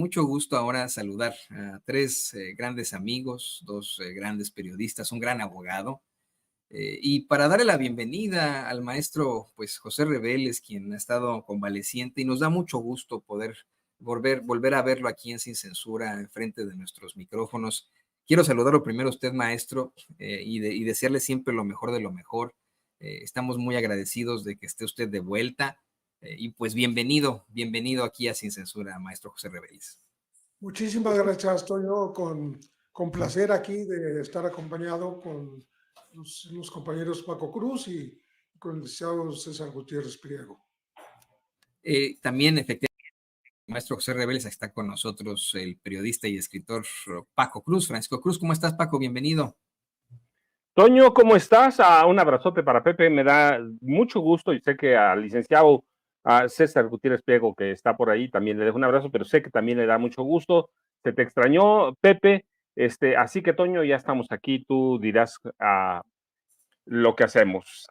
mucho gusto ahora saludar a tres grandes amigos, dos grandes periodistas, un gran abogado. Y para darle la bienvenida al maestro, pues José Reveles, quien ha estado convaleciente, y nos da mucho gusto poder volver a verlo aquí en Sin Censura, enfrente de nuestros micrófonos. Quiero saludarlo primero a usted, maestro, y desearle siempre lo mejor de lo mejor. Estamos muy agradecidos de que esté usted de vuelta. Y pues bienvenido aquí a Sin Censura, maestro José Reveles. Muchísimas gracias, Toño, con placer aquí de estar acompañado con los compañeros Paco Cruz y con el licenciado César Gutiérrez Priego. También, efectivamente, el maestro José Reveles está con nosotros, el periodista y escritor Paco Cruz. Francisco Cruz, ¿cómo estás, Paco? Bienvenido. Toño, ¿cómo estás? Un abrazote para Pepe, me da mucho gusto y sé que al licenciado César Gutiérrez Priego, que está por ahí, también le dejo un abrazo, pero sé que también le da mucho gusto. Se te extrañó, Pepe, así que Toño, ya estamos aquí, tú dirás lo que hacemos.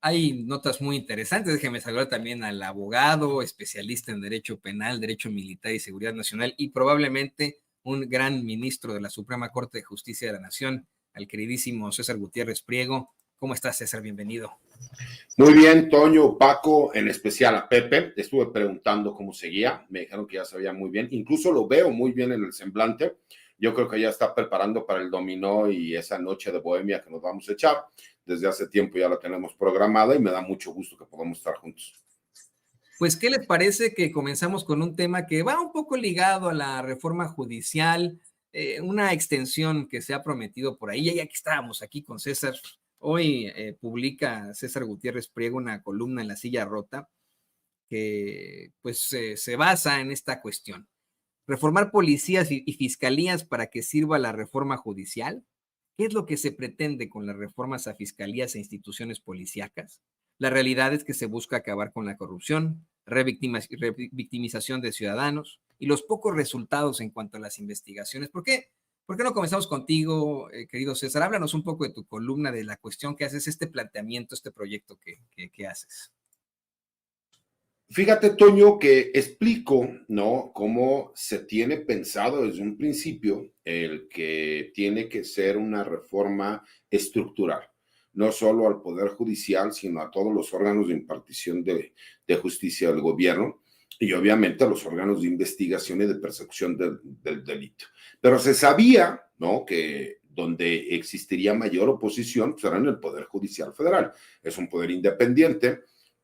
Hay notas muy interesantes. Déjeme saludar también al abogado, especialista en Derecho Penal, Derecho Militar y Seguridad Nacional, y probablemente un gran ministro de la Suprema Corte de Justicia de la Nación, al queridísimo César Gutiérrez Priego. ¿Cómo estás, César? Bienvenido. Muy bien, Toño, Paco, en especial a Pepe. Estuve preguntando cómo seguía, me dijeron que ya sabía muy bien, incluso lo veo muy bien en el semblante. Yo creo que ya está preparando para el dominó y esa noche de bohemia que nos vamos a echar. Desde hace tiempo ya la tenemos programada y me da mucho gusto que podamos estar juntos. Pues, ¿qué les parece que comenzamos con un tema que va un poco ligado a la reforma judicial, una extensión que se ha prometido por ahí? Ya que estábamos aquí con César, hoy publica César Gutiérrez Priego una columna en La Silla Rota que pues se basa en esta cuestión. Reformar policías y fiscalías para que sirva la reforma judicial. ¿Qué es lo que se pretende con las reformas a fiscalías e instituciones policíacas? La realidad es que se busca acabar con la corrupción, revictimización de ciudadanos y los pocos resultados en cuanto a las investigaciones. ¿Por qué no comenzamos contigo, querido César? Háblanos un poco de tu columna, de la cuestión que haces, este planteamiento, este proyecto que haces. Fíjate, Toño, que explico, ¿no?, cómo se tiene pensado desde un principio el que tiene que ser una reforma estructural, no solo al Poder Judicial, sino a todos los órganos de impartición de justicia del gobierno y obviamente a los órganos de investigación y de persecución del delito. Pero se sabía, ¿no?, que donde existiría mayor oposición será en el Poder Judicial Federal. Es un poder independiente,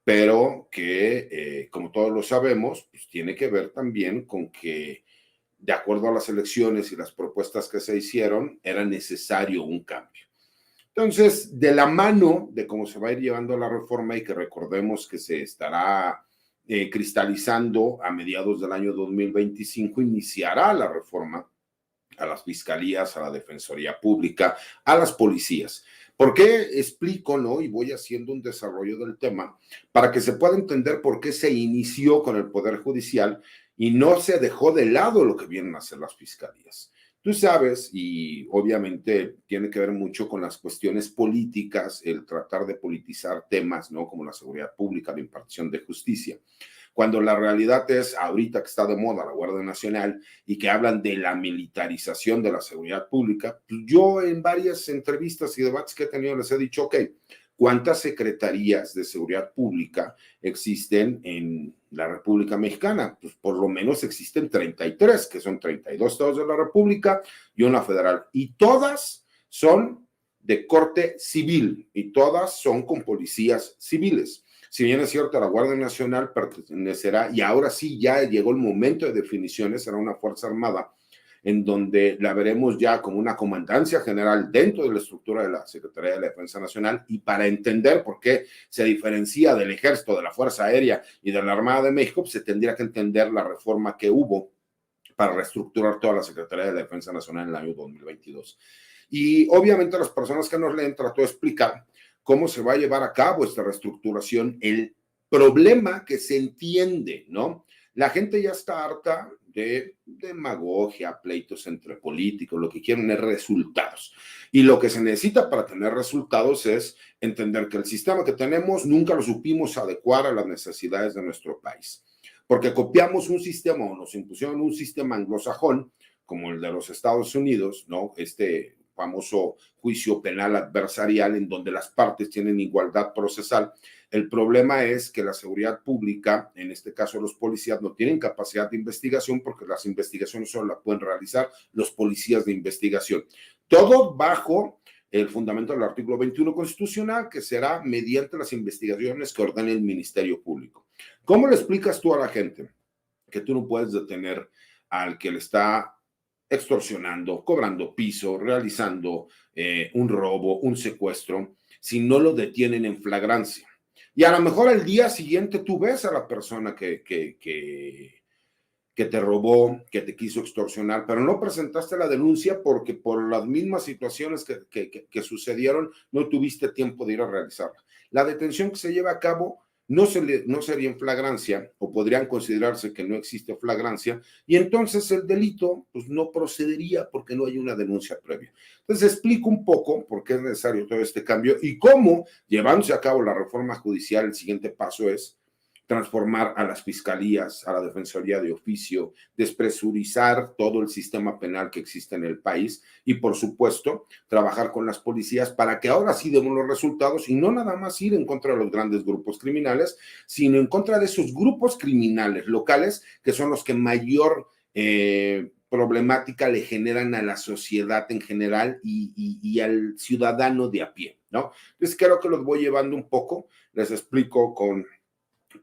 pero que, como todos lo sabemos, pues tiene que ver también con que, de acuerdo a las elecciones y las propuestas que se hicieron, era necesario un cambio. Entonces, de la mano de cómo se va a ir llevando la reforma y que recordemos que se estará cristalizando a mediados del año 2025, iniciará la reforma a las fiscalías, a la Defensoría Pública, a las policías. ¿Por qué explico, no? Y voy haciendo un desarrollo del tema para que se pueda entender por qué se inició con el Poder Judicial y no se dejó de lado lo que vienen a hacer las fiscalías. Tú sabes, y obviamente tiene que ver mucho con las cuestiones políticas, el tratar de politizar temas, ¿no?, como la seguridad pública, la impartición de justicia, cuando la realidad es, ahorita que está de moda la Guardia Nacional y que hablan de la militarización de la seguridad pública, pues yo en varias entrevistas y debates que he tenido les he dicho, ok, ¿cuántas secretarías de seguridad pública existen en la República Mexicana? Pues por lo menos existen 33, que son 32 estados de la República y una federal, y todas son de corte civil y todas son con policías civiles. Si bien es cierto, la Guardia Nacional pertenecerá, y ahora sí ya llegó el momento de definiciones, será una Fuerza Armada, en donde la veremos ya como una comandancia general dentro de la estructura de la Secretaría de la Defensa Nacional, y para entender por qué se diferencia del Ejército, de la Fuerza Aérea y de la Armada de México, pues se tendría que entender la reforma que hubo para reestructurar toda la Secretaría de la Defensa Nacional en el año 2022. Y obviamente las personas que nos leen trató de explicar cómo se va a llevar a cabo esta reestructuración, el problema que se entiende, ¿no? La gente ya está harta de demagogia, pleitos entre políticos, lo que quieren es resultados. Y lo que se necesita para tener resultados es entender que el sistema que tenemos nunca lo supimos adecuar a las necesidades de nuestro país. porque copiamos un sistema o nos impusieron un sistema anglosajón como el de los Estados Unidos, ¿no? Este famoso juicio penal adversarial en donde las partes tienen igualdad procesal. El problema es que la seguridad pública, en este caso los policías, no tienen capacidad de investigación porque las investigaciones solo las pueden realizar los policías de investigación. Todo bajo el fundamento del artículo 21 constitucional, que será mediante las investigaciones que ordene el Ministerio Público. ¿Cómo le explicas tú a la gente que tú no puedes detener al que le está extorsionando, cobrando piso, realizando un robo, un secuestro, si no lo detienen en flagrancia? Y a lo mejor al día siguiente tú ves a la persona que te robó, que te quiso extorsionar, pero no presentaste la denuncia porque por las mismas situaciones que sucedieron no tuviste tiempo de ir a realizarla. La detención que se lleva a cabo no sería en flagrancia, o podrían considerarse que no existe flagrancia, y entonces el delito pues, no procedería porque no hay una denuncia previa. Entonces explico un poco por qué es necesario todo este cambio y cómo, llevándose a cabo la reforma judicial, el siguiente paso es transformar a las fiscalías, a la defensoría de oficio, despresurizar todo el sistema penal que existe en el país y, por supuesto, trabajar con las policías para que ahora sí demos los resultados y no nada más ir en contra de los grandes grupos criminales, sino en contra de esos grupos criminales locales que son los que mayor problemática le generan a la sociedad en general y al ciudadano de a pie, ¿no? Entonces creo que los voy llevando un poco, les explico con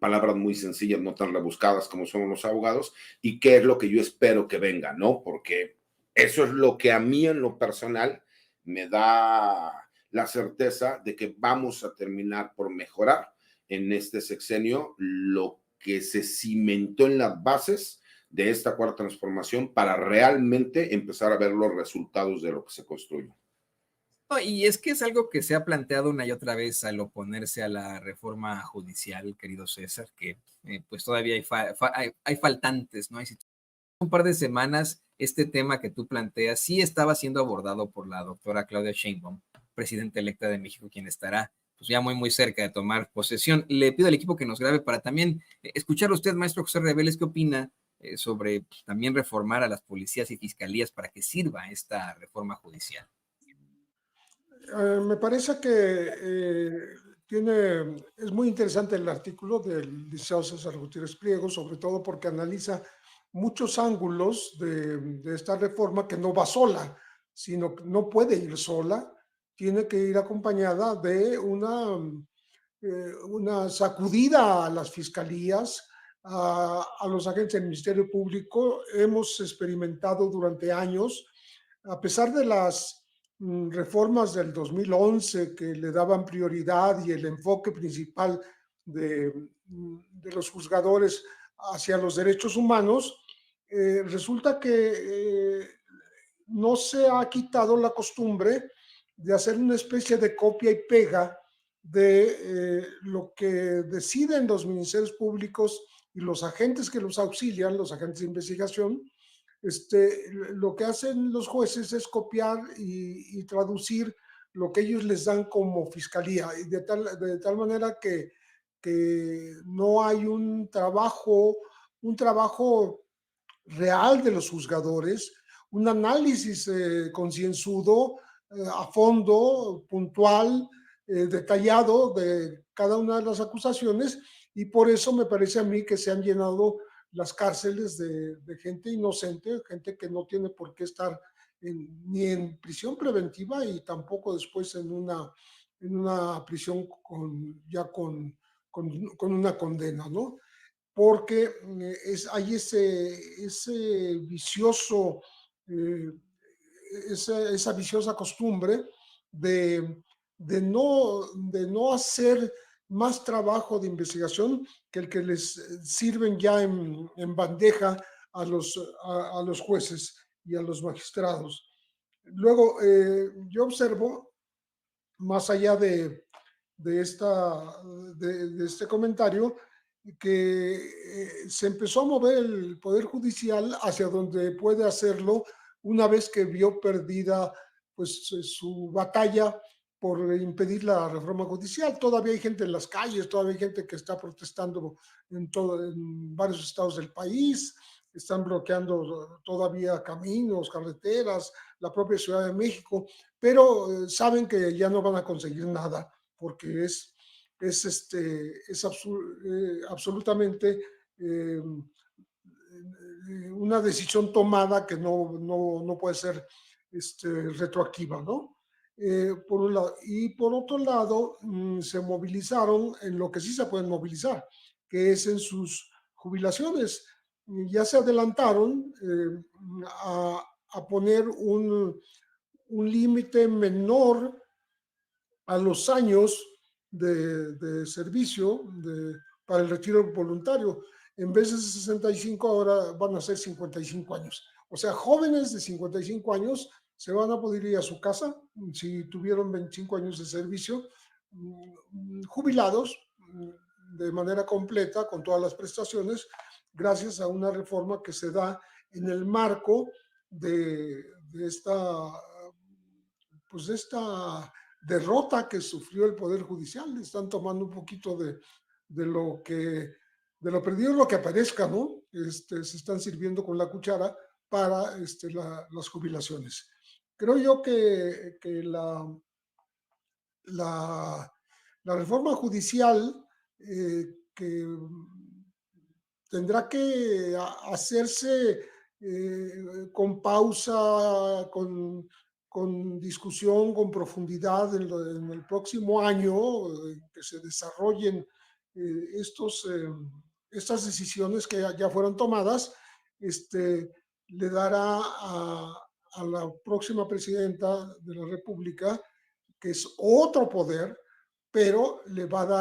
palabras muy sencillas, no tan rebuscadas como son los abogados, y qué es lo que yo espero que venga, ¿no? Porque eso es lo que a mí en lo personal me da la certeza de que vamos a terminar por mejorar en este sexenio lo que se cimentó en las bases de esta cuarta transformación para realmente empezar a ver los resultados de lo que se construyó. No, y es que es algo que se ha planteado una y otra vez al oponerse a la reforma judicial, querido César, que pues todavía hay faltantes, ¿no? Hay un par de semanas este tema que tú planteas sí estaba siendo abordado por la doctora Claudia Sheinbaum, presidenta electa de México, quien estará pues ya muy cerca de tomar posesión. Le pido al equipo que nos grabe para también escuchar a usted, maestro José Reveles, qué opina sobre pues, también reformar a las policías y fiscalías para que sirva esta reforma judicial. Me parece que es muy interesante el artículo del licenciado César Gutiérrez Priego, sobre todo porque analiza muchos ángulos de esta reforma que no va sola, sino que no puede ir sola, tiene que ir acompañada de una sacudida a las fiscalías, a los agentes del Ministerio Público. Hemos experimentado durante años, a pesar de las reformas del 2011 que le daban prioridad y el enfoque principal de los juzgadores hacia los derechos humanos, resulta que no se ha quitado la costumbre de hacer una especie de copia y pega de lo que deciden los ministerios públicos y los agentes que los auxilian, los agentes de investigación. Lo que hacen los jueces es copiar y traducir lo que ellos les dan como fiscalía, y de tal manera que no hay un trabajo real de los juzgadores, un análisis concienzudo, a fondo, puntual, detallado de cada una de las acusaciones, y por eso me parece a mí que se han llenado las cárceles de gente inocente, gente que no tiene por qué estar ni en prisión preventiva y tampoco después en una prisión con una condena, ¿no? Porque hay ese vicioso, esa viciosa costumbre de no hacer más trabajo de investigación que el que les sirven ya en bandeja a los jueces y a los magistrados. Luego, yo observo, más allá de este comentario, que se empezó a mover el Poder Judicial hacia donde puede hacerlo una vez que vio perdida pues, su batalla por impedir la reforma judicial. Todavía hay gente en las calles, todavía hay gente que está protestando en varios estados del país, están bloqueando todavía caminos, carreteras, la propia Ciudad de México, pero saben que ya no van a conseguir nada porque es absolutamente una decisión tomada que no puede ser retroactiva, ¿no? Por un lado. Y por otro lado, se movilizaron en lo que sí se pueden movilizar, que es en sus jubilaciones. Ya se adelantaron a poner un límite menor a los años de servicio para el retiro voluntario. En vez de 65, ahora van a ser 55 años. O sea, jóvenes de 55 años se van a poder ir a su casa si tuvieron 25 años de servicio, jubilados de manera completa con todas las prestaciones, gracias a una reforma que se da en el marco de esta derrota que sufrió el Poder Judicial. Están tomando un poquito de lo perdido, lo que aparezca, ¿no? Se están sirviendo con la cuchara para las jubilaciones. Creo yo que la reforma judicial que tendrá que hacerse con pausa, con discusión, con profundidad en el próximo año, que se desarrollen estas decisiones que ya fueron tomadas, le dará a la próxima presidenta de la República, que es otro poder, pero le va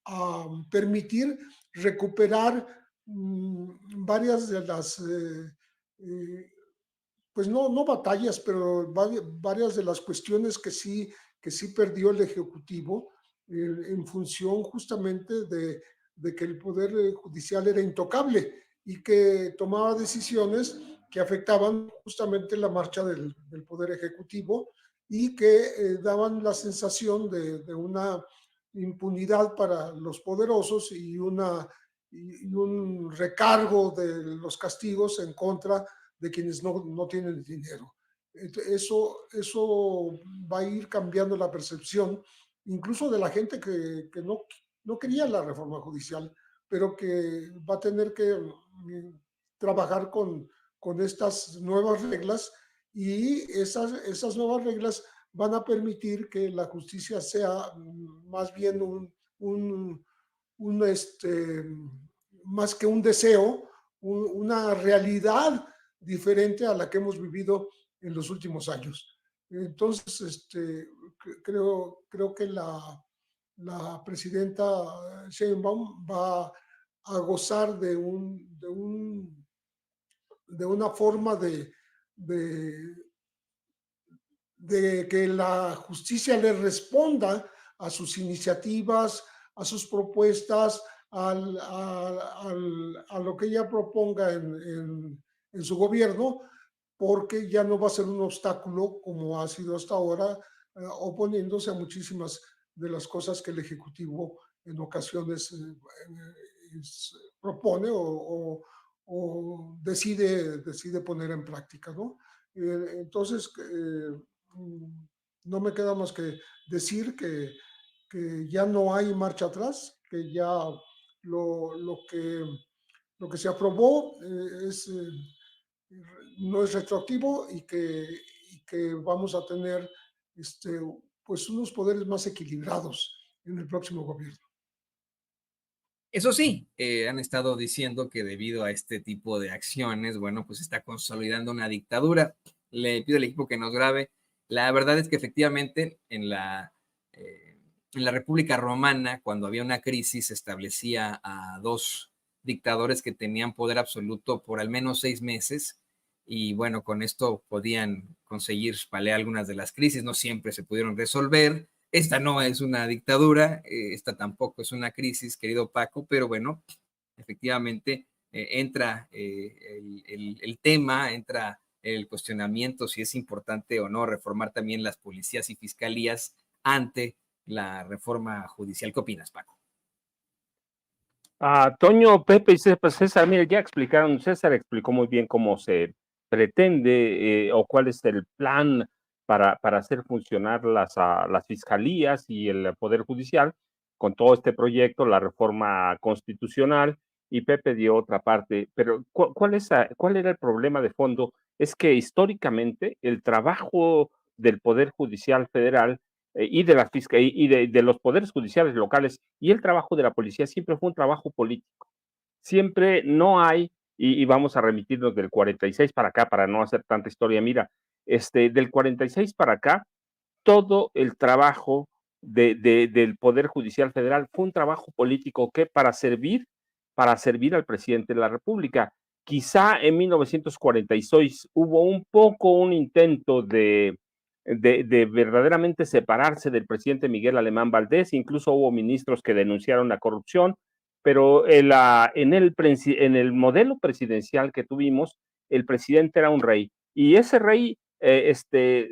a permitir recuperar varias de las pues no batallas, pero varias de las cuestiones que sí perdió el Ejecutivo en función justamente de que el Poder Judicial era intocable y que tomaba decisiones que afectaban justamente la marcha del Poder Ejecutivo y que daban la sensación de una impunidad para los poderosos y un recargo de los castigos en contra de quienes no tienen dinero. Eso va a ir cambiando la percepción, incluso de la gente que no quería la reforma judicial, pero que va a tener que trabajar con estas nuevas reglas, y esas nuevas reglas van a permitir que la justicia sea más bien más que un deseo, una realidad diferente a la que hemos vivido en los últimos años. Entonces, creo que la presidenta Sheinbaum va a gozar de una forma de que la justicia le responda a sus iniciativas, a sus propuestas, a lo que ella proponga en su gobierno, porque ya no va a ser un obstáculo como ha sido hasta ahora, oponiéndose a muchísimas de las cosas que el Ejecutivo en ocasiones propone o decide poner en práctica, ¿no? Entonces, no me queda más que decir que ya no hay marcha atrás, que ya lo que se aprobó no es retroactivo, y que vamos a tener pues unos poderes más equilibrados en el próximo gobierno. Eso sí, han estado diciendo que debido a este tipo de acciones, bueno, pues está consolidando una dictadura. Le pido al equipo que nos grabe. La verdad es que efectivamente en la República Romana, cuando había una crisis, se establecía a dos dictadores que tenían poder absoluto por al menos 6 meses, y bueno, con esto podían conseguir paliar algunas de las crisis. No siempre se pudieron resolver. Esta no es una dictadura, esta tampoco es una crisis, querido Paco, pero bueno, efectivamente entra el tema, entra el cuestionamiento si es importante o no reformar también las policías y fiscalías ante la reforma judicial. ¿Qué opinas, Paco? Toño, Pepe y César, mire, ya explicaron, César explicó muy bien cómo se pretende o cuál es el plan para hacer funcionar las fiscalías y el Poder Judicial con todo este proyecto, la reforma constitucional, y Pepe dio otra parte. Pero ¿cuál era el problema de fondo? Es que históricamente el trabajo del Poder Judicial Federal y de la y de los poderes judiciales locales y el trabajo de la policía siempre fue un trabajo político. Siempre no hay, y vamos a remitirnos del 46 para acá para no hacer tanta historia. Mira, del 46 para acá, todo el trabajo del Poder Judicial Federal fue un trabajo político que para servir al presidente de la República. Quizá en 1946 hubo un intento de verdaderamente separarse del presidente Miguel Alemán Valdés, incluso hubo ministros que denunciaron la corrupción, pero en el modelo presidencial que tuvimos, el presidente era un rey, y ese rey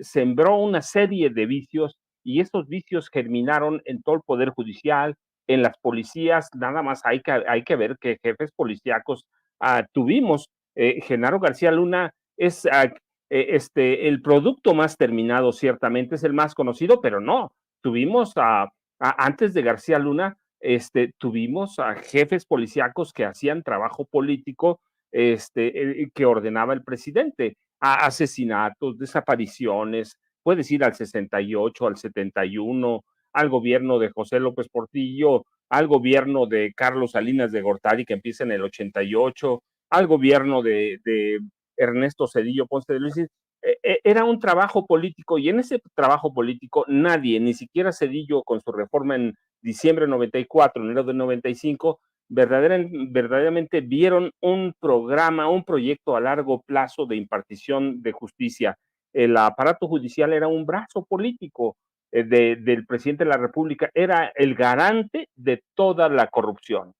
sembró una serie de vicios, y esos vicios germinaron en todo el Poder Judicial, en las policías. Nada más hay que ver qué jefes policíacos tuvimos. Genaro García Luna es el producto más terminado, ciertamente es el más conocido, pero no, tuvimos antes de García Luna, tuvimos a jefes policíacos que hacían trabajo político, que ordenaba el presidente, a asesinatos, desapariciones, puedes ir al 68, al 71, al gobierno de José López Portillo, al gobierno de Carlos Salinas de Gortari, que empieza en el 88, al gobierno de Ernesto Zedillo Ponce de Luis. Era un trabajo político, y en ese trabajo político nadie, ni siquiera Zedillo con su reforma en diciembre de 94, enero de 95, verdaderamente vieron un programa, un proyecto a largo plazo de impartición de justicia. El aparato judicial era un brazo político del presidente de la República, era el garante de toda la corrupción.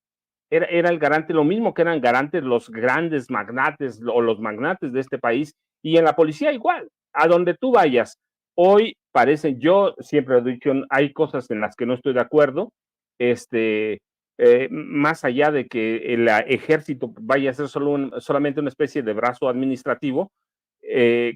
Era el garante, lo mismo que eran garantes los grandes magnates o los magnates de este país, y en la policía igual, a donde tú vayas. Hoy parecen, yo siempre he dicho, hay cosas en las que no estoy de acuerdo, más allá de que el ejército vaya a ser solamente una especie de brazo administrativo,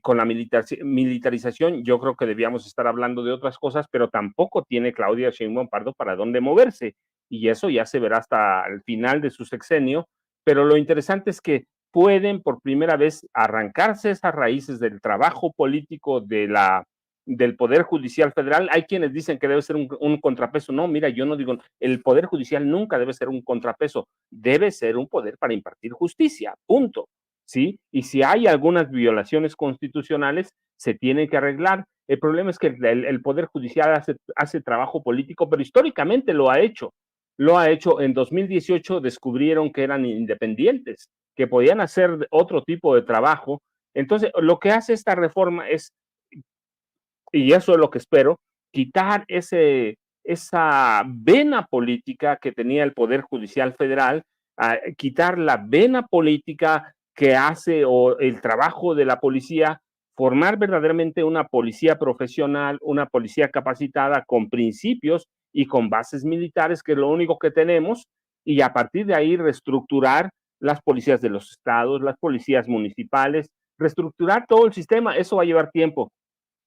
con la militarización, yo creo que debíamos estar hablando de otras cosas, pero tampoco tiene Claudia Sheinbaum Pardo para dónde moverse, y eso ya se verá hasta el final de su sexenio. Pero lo interesante es que pueden por primera vez arrancarse esas raíces del trabajo político del Poder Judicial Federal. Hay quienes dicen que debe ser un contrapeso. No, mira, yo no digo, el Poder Judicial nunca debe ser un contrapeso, debe ser un poder para impartir justicia, punto. ¿Sí? Y si hay algunas violaciones constitucionales, se tienen que arreglar. El problema es que el Poder Judicial hace trabajo político, pero históricamente lo ha hecho. Lo ha hecho. En 2018 descubrieron que eran independientes, que podían hacer otro tipo de trabajo. Entonces, lo que hace esta reforma es, y eso es lo que espero, quitar esa vena política que tenía el Poder Judicial Federal, quitar la vena política que hace o el trabajo de la policía, formar verdaderamente una policía profesional, una policía capacitada con principios y con bases militares, que es lo único que tenemos, y a partir de ahí reestructurar las policías de los estados, las policías municipales, reestructurar todo el sistema. Eso va a llevar tiempo.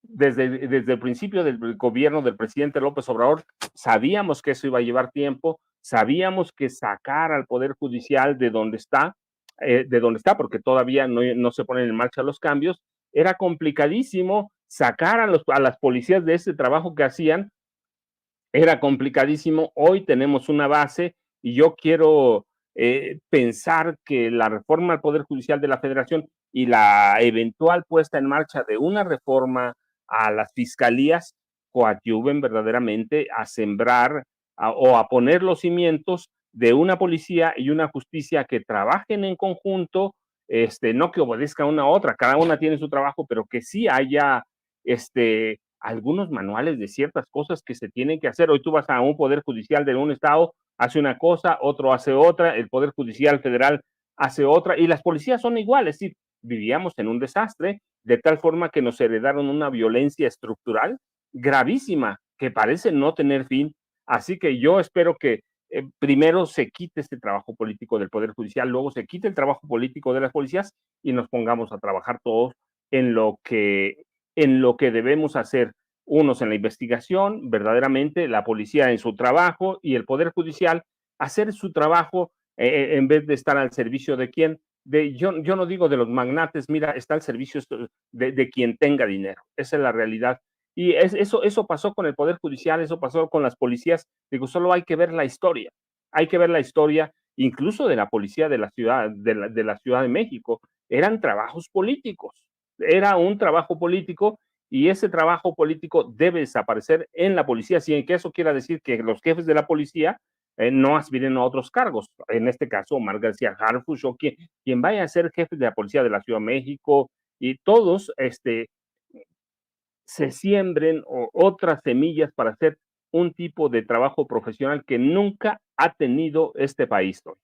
Desde el principio del gobierno del presidente López Obrador sabíamos que eso iba a llevar tiempo, sabíamos que sacar al Poder Judicial de donde está, porque todavía no se ponen en marcha los cambios, era complicadísimo. Sacar a las policías de ese trabajo que hacían era complicadísimo. Hoy tenemos una base, y yo quiero pensar que la reforma al Poder Judicial de la Federación y la eventual puesta en marcha de una reforma a las fiscalías coadyuven verdaderamente a sembrar o a poner los cimientos de una policía y una justicia que trabajen en conjunto, no que obedezca una a otra, cada una tiene su trabajo, pero que sí haya algunos manuales de ciertas cosas que se tienen que hacer. Hoy tú vas a un Poder Judicial de un estado, hace una cosa, otro hace otra, el Poder Judicial Federal hace otra, y las policías son iguales. Sí, vivíamos en un desastre, de tal forma que nos heredaron una violencia estructural gravísima que parece no tener fin. Así que yo espero que primero se quite este trabajo político del Poder Judicial, luego se quite el trabajo político de las policías y nos pongamos a trabajar todos en lo que debemos hacer, unos en la investigación, verdaderamente, la policía en su trabajo y el Poder Judicial hacer su trabajo en vez de estar al servicio de quién. Yo no digo de los magnates, mira, está al servicio de quien tenga dinero. Esa es la realidad. Y eso pasó con el Poder Judicial, eso pasó con las policías. Digo, solo hay que ver la historia. Hay que ver la historia, incluso de la policía de la Ciudad de México. Eran trabajos políticos. Era un trabajo político y ese trabajo político debe desaparecer en la policía, sin que eso quiera decir que los jefes de la policía no aspiren a otros cargos. En este caso, Omar García Harfuch o quien vaya a ser jefe de la policía de la Ciudad de México y todos se siembren otras semillas para hacer un tipo de trabajo profesional que nunca ha tenido este país hoy.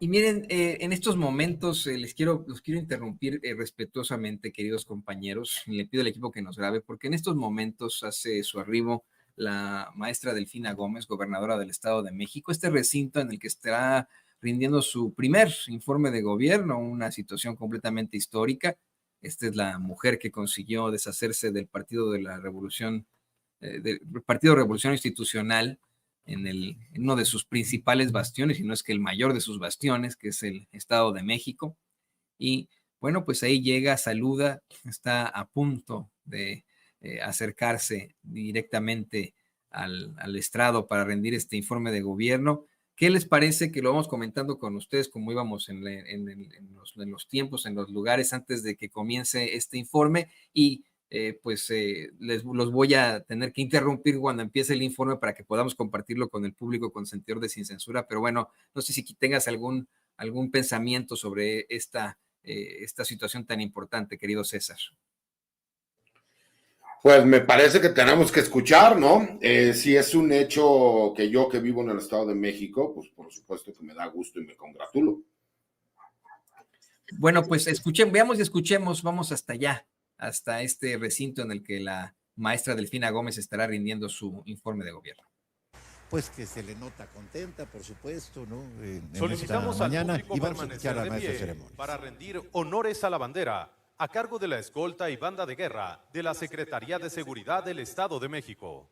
Y miren, en estos momentos los quiero interrumpir respetuosamente, queridos compañeros. Le pido al equipo que nos grabe, porque en estos momentos hace su arribo la maestra Delfina Gómez, gobernadora del Estado de México, este recinto en el que estará rindiendo su primer informe de gobierno, una situación completamente histórica. Esta es la mujer que consiguió deshacerse del Partido de la Revolución, del Partido Revolución Institucional, en uno de sus principales bastiones, y no es que el mayor de sus bastiones, que es el Estado de México. Y bueno, pues ahí llega, saluda, está a punto de acercarse directamente al estrado para rendir este informe de gobierno. ¿Qué les parece que lo vamos comentando con ustedes como íbamos en los tiempos, en los lugares antes de que comience este informe? Y los voy a tener que interrumpir cuando empiece el informe para que podamos compartirlo con el público consentidor de Sin Censura, pero bueno, no sé si tengas algún pensamiento sobre esta situación tan importante, querido César. Pues me parece que tenemos que escuchar, ¿no? Si es un hecho que yo que vivo en el Estado de México, pues por supuesto que me da gusto y me congratulo. Bueno, pues veamos y escuchemos, vamos hasta allá, hasta este recinto en el que la maestra Delfina Gómez estará rindiendo su informe de gobierno. Pues que se le nota contenta, por supuesto, ¿no? Solicitamos al público permanecer de pie para rendir honores a la bandera a cargo de la escolta y banda de guerra de la Secretaría de Seguridad del Estado de México.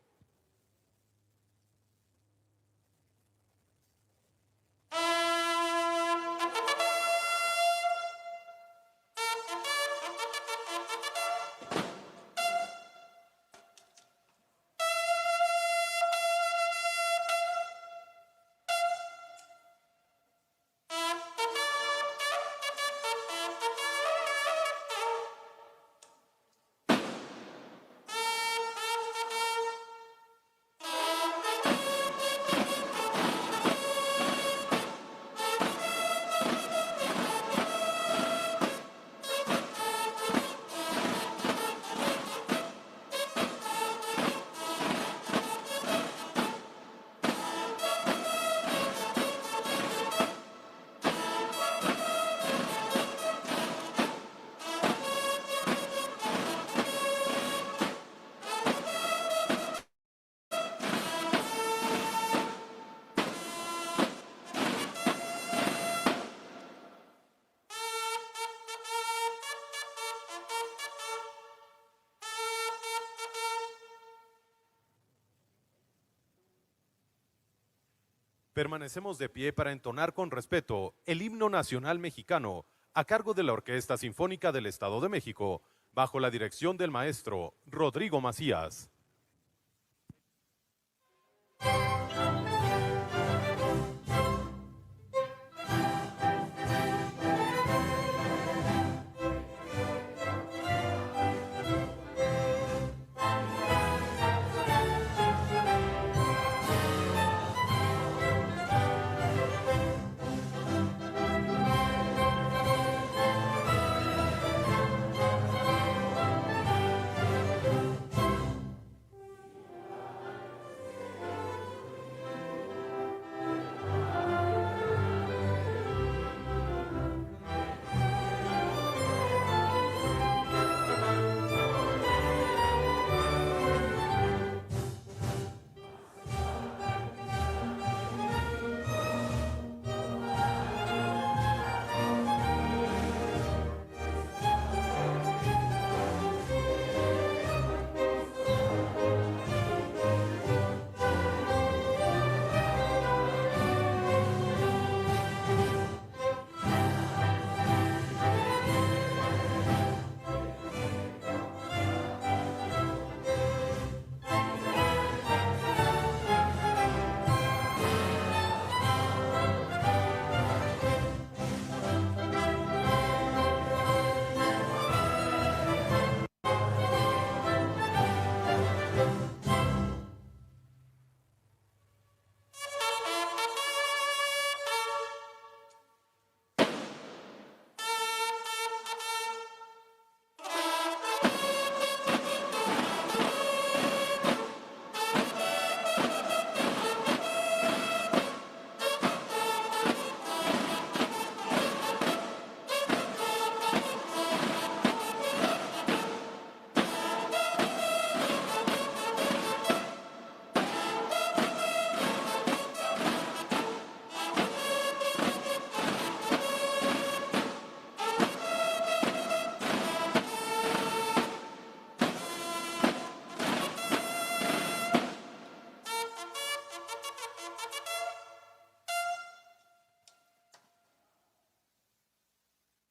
Permanecemos de pie para entonar con respeto el himno nacional mexicano a cargo de la Orquesta Sinfónica del Estado de México, bajo la dirección del maestro Rodrigo Macías.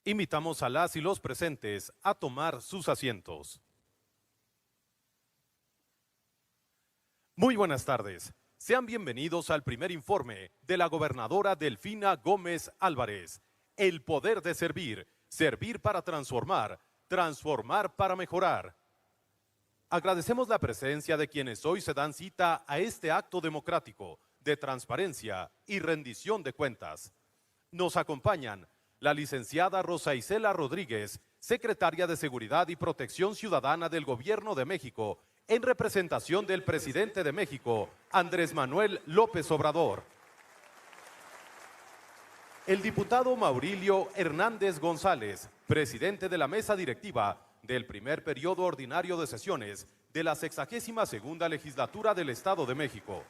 Invitamos a las y los presentes a tomar sus asientos. Muy buenas tardes. Sean bienvenidos al primer informe de la gobernadora Delfina Gómez Álvarez. El poder de servir, servir para transformar, transformar para mejorar. Agradecemos la presencia de quienes hoy se dan cita a este acto democrático de transparencia y rendición de cuentas. Nos acompañan la licenciada Rosa Isela Rodríguez, secretaria de Seguridad y Protección Ciudadana del Gobierno de México, en representación del presidente de México, Andrés Manuel López Obrador. El diputado Maurilio Hernández González, presidente de la mesa directiva del primer periodo ordinario de sesiones de la 62ª legislatura del Estado de México.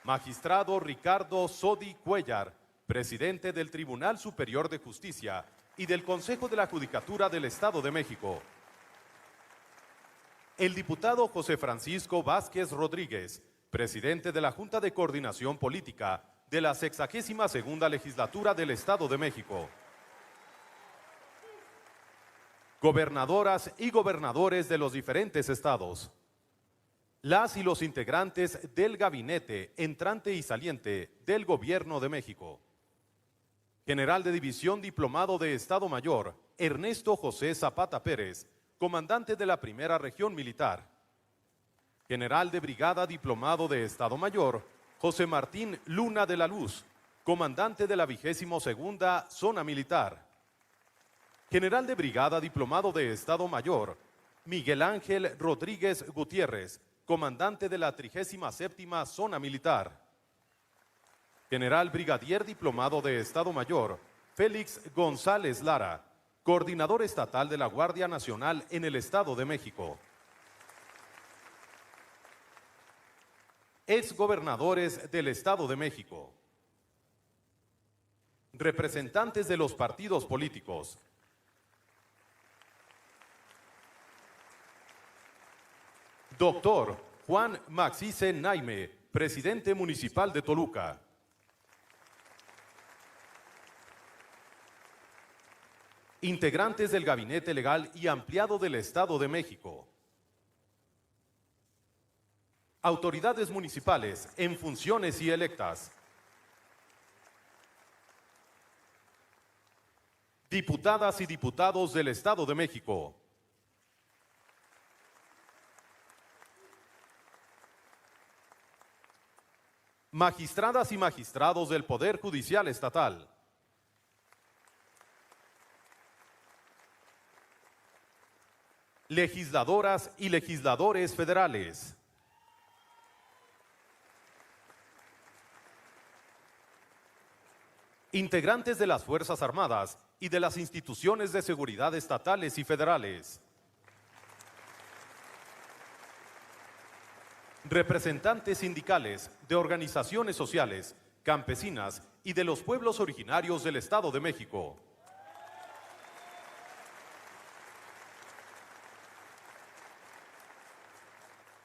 Magistrado Ricardo Sodi Cuellar, presidente del Tribunal Superior de Justicia y del Consejo de la Judicatura del Estado de México. El diputado José Francisco Vázquez Rodríguez, presidente de la Junta de Coordinación Política de la 62ª legislatura del Estado de México. Gobernadoras y gobernadores de los diferentes estados. Las y los integrantes del gabinete entrante y saliente del Gobierno de México. General de División Diplomado de Estado Mayor, Ernesto José Zapata Pérez, comandante de la Primera Región Militar. General de Brigada Diplomado de Estado Mayor, José Martín Luna de la Luz, comandante de la 22ª Zona Militar. General de Brigada Diplomado de Estado Mayor, Miguel Ángel Rodríguez Gutiérrez, comandante de la 37ª Zona Militar. General Brigadier Diplomado de Estado Mayor, Félix González Lara, coordinador estatal de la Guardia Nacional en el Estado de México. Exgobernadores del Estado de México. Representantes de los partidos políticos. Doctor Juan Maxice Naime, presidente municipal de Toluca. Integrantes del Gabinete Legal y Ampliado del Estado de México. Autoridades municipales en funciones y electas. Diputadas y diputados del Estado de México. Magistradas y magistrados del Poder Judicial Estatal. Legisladoras y legisladores federales. Integrantes de las Fuerzas Armadas y de las instituciones de seguridad estatales y federales. Representantes sindicales de organizaciones sociales, campesinas y de los pueblos originarios del Estado de México.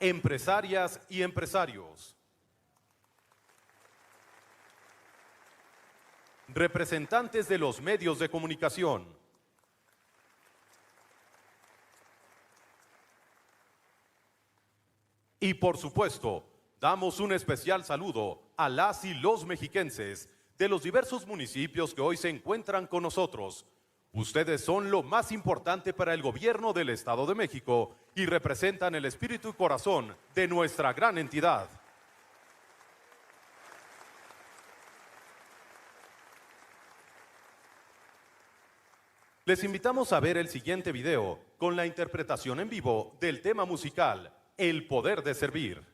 Empresarias y empresarios. Representantes de los medios de comunicación. Y por supuesto, damos un especial saludo a las y los mexiquenses de los diversos municipios que hoy se encuentran con nosotros. Ustedes son lo más importante para el gobierno del Estado de México y representan el espíritu y corazón de nuestra gran entidad. Les invitamos a ver el siguiente video con la interpretación en vivo del tema musical El Poder de Servir.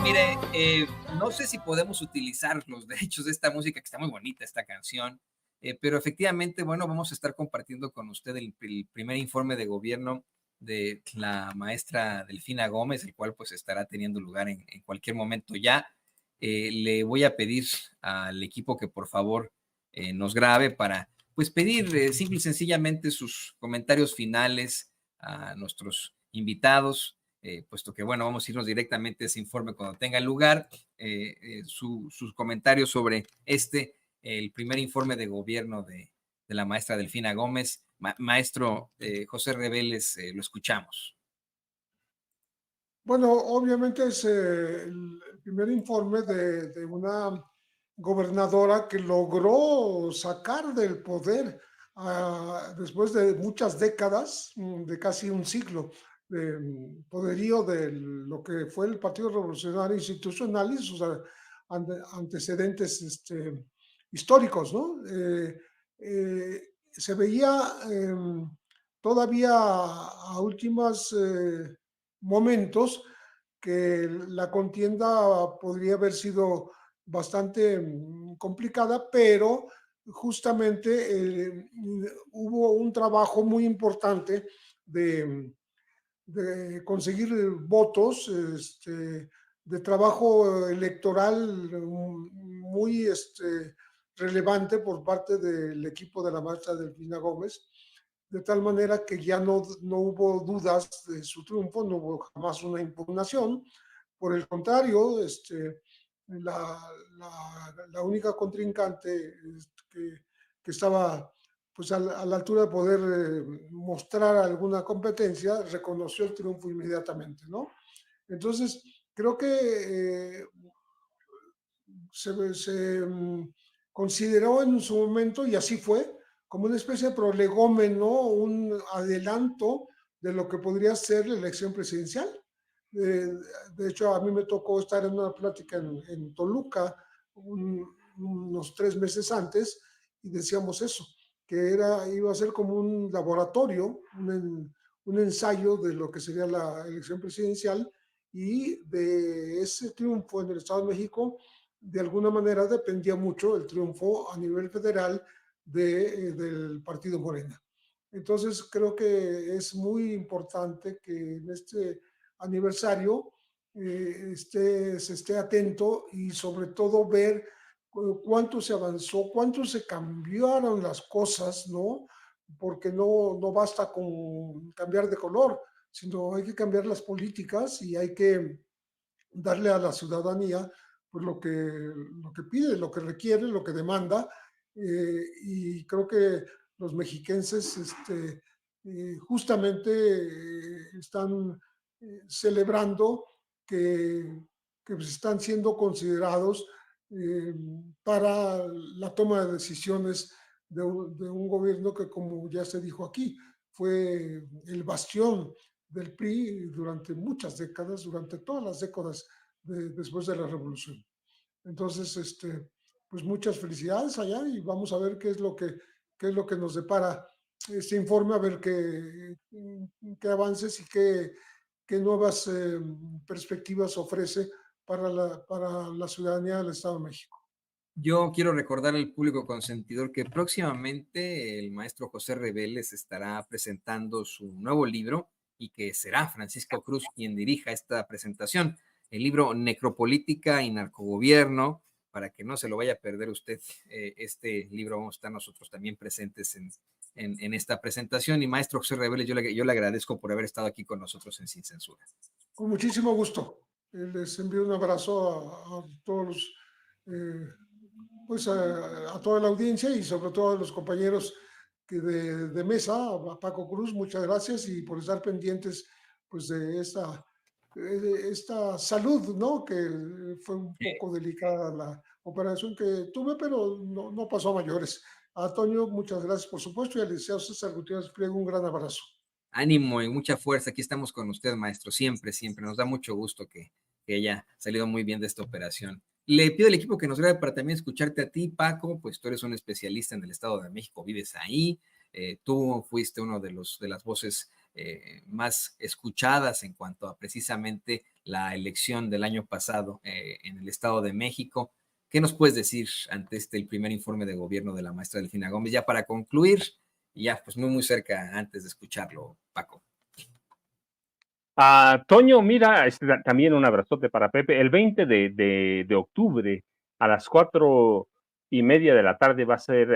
Mire, no sé si podemos utilizar los derechos de esta música, que está muy bonita esta canción, pero efectivamente, bueno, vamos a estar compartiendo con usted el primer informe de gobierno de la maestra Delfina Gómez, el cual pues estará teniendo lugar en cualquier momento ya. Le voy a pedir al equipo que por favor nos grabe para pues pedir simple y sencillamente sus comentarios finales a nuestros invitados, puesto que bueno, vamos a irnos directamente a ese informe cuando tenga lugar, sus comentarios sobre el primer informe de gobierno de la maestra Delfina Gómez. Maestro José Reveles, lo escuchamos. Bueno, obviamente es el primer informe de una gobernadora que logró sacar del poder después de muchas décadas, de casi un siglo, de poderío de lo que fue el Partido Revolucionario Institucional y sus antecedentes históricos, ¿no? Se veía todavía a últimas momentos que la contienda podría haber sido bastante complicada, pero justamente hubo un trabajo muy importante de conseguir votos, de trabajo electoral muy relevante por parte del equipo de la maestra Delfina Gómez, de tal manera que ya no hubo dudas de su triunfo, no hubo jamás una impugnación. Por el contrario, la única contrincante que estaba pues a la altura de poder mostrar alguna competencia, reconoció el triunfo inmediatamente, ¿no? Entonces, creo que se consideró en su momento, y así fue, como una especie de prolegómeno, un adelanto de lo que podría ser la elección presidencial. De hecho, a mí me tocó estar en una plática en Toluca unos 3 meses antes y decíamos eso, que iba a ser como un laboratorio, un ensayo de lo que sería la elección presidencial, y de ese triunfo en el Estado de México, de alguna manera dependía mucho el triunfo a nivel federal del partido Morena. Entonces creo que es muy importante que en este aniversario se esté atento y sobre todo ver cuánto se avanzó, cuánto se cambiaron las cosas, ¿no? Porque no basta con cambiar de color, sino hay que cambiar las políticas y hay que darle a la ciudadanía pues lo que pide, lo que requiere, lo que demanda, y creo que los mexiquenses justamente están celebrando que están siendo considerados eh, para la toma de decisiones de un gobierno que, como ya se dijo aquí, fue el bastión del PRI durante muchas décadas, durante todas las décadas después de la revolución. Entonces, pues muchas felicidades allá y vamos a ver qué es lo que nos depara este informe, a ver qué avances y qué nuevas perspectivas ofrece para la ciudadanía del Estado de México. Yo quiero recordar al público consentidor que próximamente el maestro José Reveles estará presentando su nuevo libro y que será Francisco Cruz quien dirija esta presentación. El libro Necropolítica y Narcogobierno, para que no se lo vaya a perder usted, este libro vamos a estar nosotros también presentes en esta presentación. Y maestro José Reveles, yo le agradezco por haber estado aquí con nosotros en Sin Censura. Con muchísimo gusto. Les envío un abrazo a todos los... pues a toda la audiencia y sobre todo a los compañeros de mesa, a Paco Cruz, muchas gracias y por estar pendientes pues de esta salud, ¿no? Que fue un poco delicada la operación que tuve, pero no pasó a mayores. A Toño, muchas gracias por supuesto y al licenciado César Gutiérrez Pliego, un gran abrazo. Ánimo y mucha fuerza, aquí estamos con usted, maestro, siempre, siempre, nos da mucho gusto que haya salido muy bien de esta operación. Le pido al equipo que nos grabe para también escucharte a ti, Paco, pues tú eres un especialista en el Estado de México, vives ahí, tú fuiste uno de las voces más escuchadas en cuanto a precisamente la elección del año pasado en el Estado de México. ¿Qué nos puedes decir ante el primer informe de gobierno de la maestra Delfina Gómez? Ya para concluir, ya pues muy cerca antes de escucharlo, Paco. Toño, mira, también un abrazote para Pepe. El 20 de octubre a las 4:30 de la tarde va a ser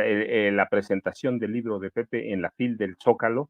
la presentación del libro de Pepe en la FIL del Zócalo.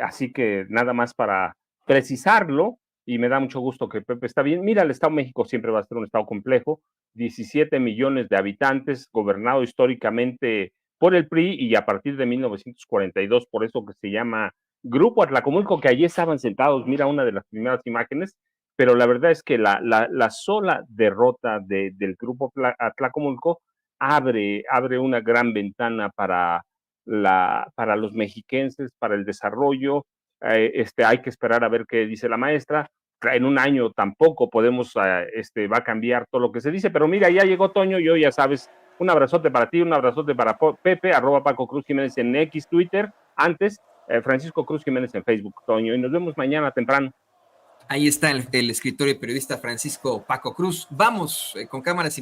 Así que nada más para precisarlo, y me da mucho gusto que Pepe está bien. Mira, el Estado de México siempre va a ser un estado complejo, 17 millones de habitantes, gobernado históricamente por el PRI y a partir de 1942, por eso que se llama Grupo Atlacomulco, que allí estaban sentados, mira una de las primeras imágenes, pero la verdad es que la sola derrota del Grupo Atlacomulco abre una gran ventana para los mexiquenses, para el desarrollo. Hay que esperar a ver qué dice la maestra. En un año tampoco podemos, va a cambiar todo lo que se dice, pero mira, ya llegó Toño, yo ya sabes, un abrazote para ti, un abrazote para Pepe, @ Paco Cruz Jiménez en X, Twitter, antes, Francisco Cruz Jiménez en Facebook, Toño, y nos vemos mañana temprano. Ahí está el escritor y periodista Francisco Paco Cruz. Vamos con cámaras y